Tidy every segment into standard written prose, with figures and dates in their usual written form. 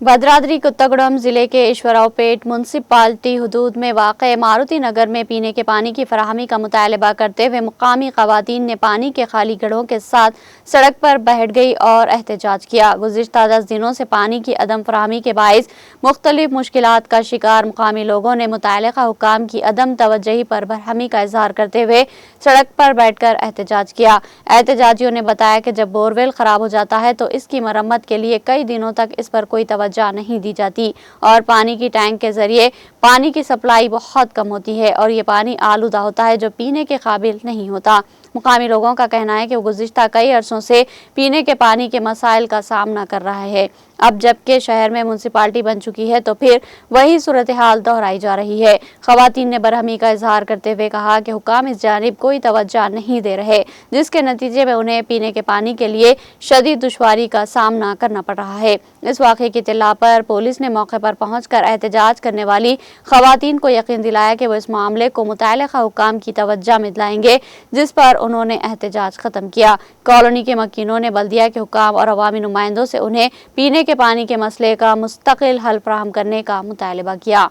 भद्राद्री कोत्तागुड़म जिले के ईश्वरावपेट म्यूनसिपालिटी हुदूद में वाक़े मारुति नगर में पीने के पानी की फराहमी का मुतालबा करते हुए मुकामी ख़वातीन ने पानी के खाली घड़ों के साथ सड़क पर बैठ गई और एहतजाज किया। गुज़िश्ता 10 दिनों से पानी की अदम फराहमी के बाइस मुख्तलिफ मुश्किलात का शिकार मुकामी लोगों ने मुतल्लिक़ा हुक्काम की अदम तवज्जुही पर बरहमी का इजहार करते हुए सड़क पर बैठ कर एहतजाज किया। एहतजाजियों ने बताया कि जब बोरवेल ख़राब हो जाता है तो इसकी मरम्मत के लिए कई दिनों तक इस पर कोई तवज्जो नहीं दी जाती और पानी की टैंक के जरिए पानी की सप्लाई बहुत कम होती है और ये पानी आलूदा होता है जो पीने के काबिल नहीं होता। मुकामी लोगों का कहना है कि वो गुज़िश्ता कई अरसों से पीने के पानी के मसाइल का सामना कर रहा है। अब जबकि शहर में म्यूनसिपालिटी बन चुकी है तो फिर वही सूरत हाल दोहराई जा रही है। ख़वातीन ने बरहमी का इजहार करते हुए कहा कि हुक्काम इस जानिब कोई तवज्जो नहीं दे रहे, जिसके नतीजे में उन्हें पीने के पानी के लिए शदीद दुश्वारी का सामना करना पड़ रहा है। इस वाक़े की इत्तला पर पुलिस ने मौके पर पहुंचकर एहतजाज करने वाली ख़वातीन को यकीन दिलाया कि वो इस मामले को मुतल्लिक़ा हुक्काम की तवज्जो में दिलाएंगे, जिस पर उन्होंने एहतजाज ख़त्म किया। कॉलोनी के मकीनों ने बल्दिया के हुक्काम और अवामी नुमाइंदों से उन्हें पीने के पानी के मसले का मुस्तकिल हल फराहम करने का मुतालबा किया।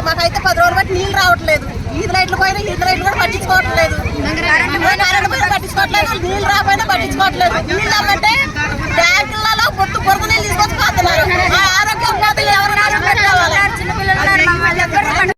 మాకైతే 10 రోజులు బట్టి నీళ్ళు రావట్లేదు. ఈది లైట్లు పోయినా ఈది లైట్లు కూడా పట్టించుకోవట్లేదు. నీళ్ళు రాపోయినా పట్టించుకోవట్లేదు. నీళ్ళు అమ్మంటే